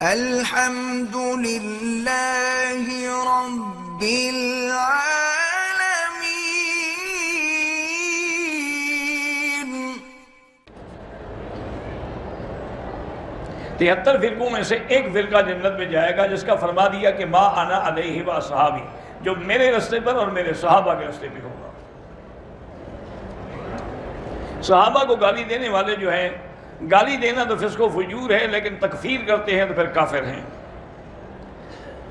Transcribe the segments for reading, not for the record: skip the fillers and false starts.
الحمد للہ رب العالمین۔ 73 فرقوں میں سے ایک فرقہ جنت میں جائے گا جس کا فرما دیا کہ ما انا علیہ و اصحابی، جو میرے راستے پر اور میرے صحابہ کے راستے پہ ہوگا۔ صحابہ کو گالی دینے والے جو ہیں، گالی دینا تو فسق و فجور ہے، لیکن تکفیر کرتے ہیں تو پھر کافر ہیں۔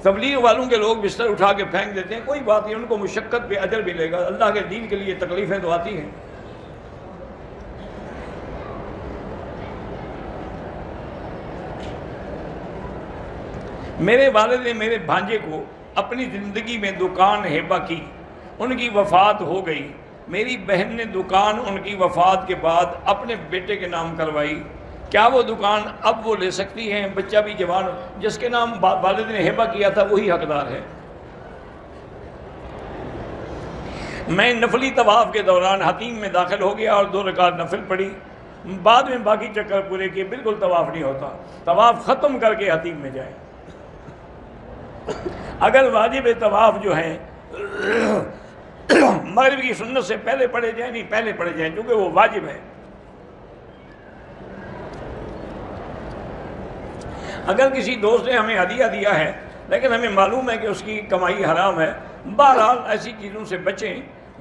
تبلیغ والوں کے لوگ بستر اٹھا کے پھینک دیتے ہیں، کوئی بات نہیں، ان کو مشقت پہ اجر ملے گا، اللہ کے دین کے لیے تکلیفیں تو آتی ہیں۔ میرے والد نے میرے بھانجے کو اپنی زندگی میں دکان ہیبہ کی، ان کی وفات ہو گئی۔ میری بہن نے دکان ان کی وفات کے بعد اپنے بیٹے کے نام کروائی، کیا وہ دکان اب وہ لے سکتی ہیں؟ بچہ بھی جوان، جس کے نام والد نے ہیبہ کیا تھا وہی حقدار ہے۔ میں نفلی طواف کے دوران حتیم میں داخل ہو گیا اور 2 رکعت نفل پڑھی، بعد میں باقی چکر پورے کیے، بالکل طواف نہیں ہوتا۔ طواف ختم کر کے حتیم میں جائیں۔ اگر واجب طواف جو ہیں مغرب کی سنت سے پہلے پڑھے جائیں، نہیں پہلے پڑھے جائیں کیونکہ وہ واجب ہے۔ اگر کسی دوست نے ہمیں ہدیہ دیا ہے لیکن ہمیں معلوم ہے کہ اس کی کمائی حرام ہے، بہرحال ایسی چیزوں سے بچیں،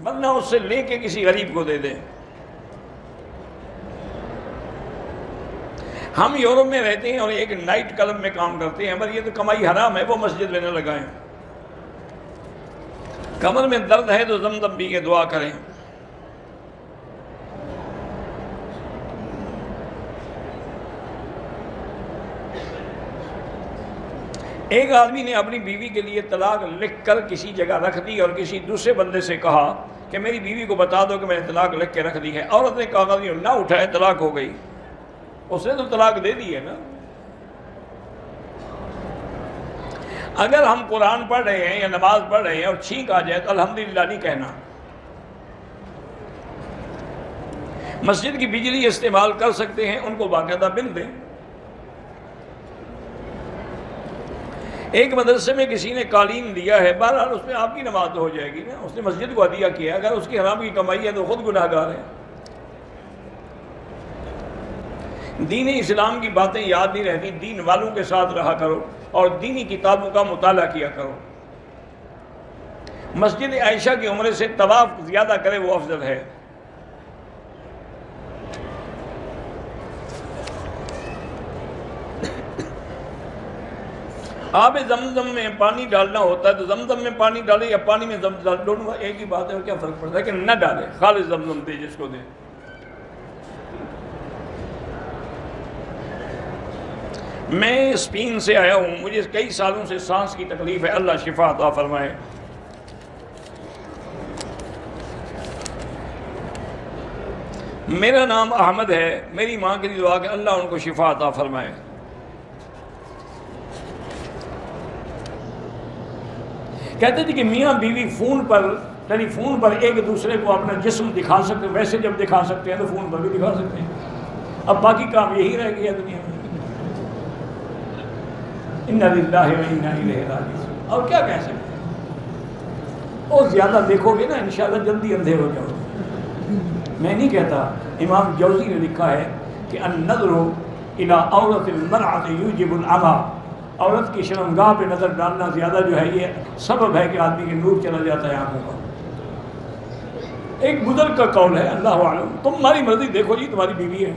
ورنہ اس سے لے کے کسی غریب کو دے دیں۔ ہم یورپ میں رہتے ہیں اور ایک نائٹ کلب میں کام کرتے ہیں، پر یہ تو کمائی حرام ہے، وہ مسجد میں نہ لگائیں۔ کمر میں درد ہے تو زمزم پی کے دعا کریں۔ ایک آدمی نے اپنی بیوی کے لیے طلاق لکھ کر کسی جگہ رکھ دی اور کسی دوسرے بندے سے کہا کہ میری بیوی کو بتا دو کہ میں نے طلاق لکھ کے رکھ دی ہے۔ عورت نے کہا کہ نہ اٹھائے، طلاق ہو گئی۔ اس نے تو طلاق دے دی ہے نا۔ اگر ہم قرآن پڑھ رہے ہیں یا نماز پڑھ رہے ہیں اور چھینک آ جائے تو الحمدللہ نہیں کہنا۔ مسجد کی بجلی استعمال کر سکتے ہیں، ان کو باقاعدہ بل دیں۔ ایک مدرسے میں کسی نے قالین دیا ہے، بہرحال اس میں آپ کی نماز تو ہو جائے گی نا، اس نے مسجد کو ہدیہ کیا، اگر اس کی حرام کی کمائی ہے تو خود گناہ گار ہے۔ دین اسلام کی باتیں یاد نہیں رہتی، دین والوں کے ساتھ رہا کرو اور دینی کتابوں کا مطالعہ کیا کرو۔ مسجد عائشہ کی عمرے سے طواف زیادہ کرے وہ افضل ہے۔ آب زمزم میں پانی ڈالنا ہوتا ہے تو زمزم میں پانی ڈالے یا پانی میں زمزم ڈالوں، ایک ہی بات ہے، اور کیا فرق پڑتا ہے کہ نہ ڈالے، خالص زمزم دے جس کو دے۔ میں اسپین سے آیا ہوں، مجھے کئی سالوں سے سانس کی تکلیف ہے، اللہ شفا عطا فرمائے۔ میرا نام احمد ہے، میری ماں کے لیے دعا کہ اللہ ان کو شفا عطا فرمائے۔ کہتے تھے کہ میاں بیوی فون پر ایک دوسرے کو اپنا جسم دکھا سکتے ہیں، ویسے جب دکھا سکتے ہیں تو فون پر بھی دکھا سکتے ہیں۔ اب باقی کام یہی رہ گیا دنیا میں۔ اِنَّا لِلَّهِ وَإِنَّا إِلَيْهِ رَاجِعُونَ، اور کیا کہہ سکتے ہیں؟ اور زیادہ دیکھو گے نا انشاءاللہ جلدی اندھے ہو جاؤ گے۔ میں نہیں کہتا، امام جوزی نے لکھا ہے کہ النظر إِلَىٰ عورت المرأة يوجب العمى، عورت کی شرمگاہ پہ نظر ڈالنا زیادہ جو ہے یہ سبب ہے کہ آدمی کے نور چلا جاتا ہے آنکھوں کا۔ ایک بزرگ کا قول ہے، اللہ اعلم، تمہاری مرضی، دیکھو جی تمہاری بیوی ہے۔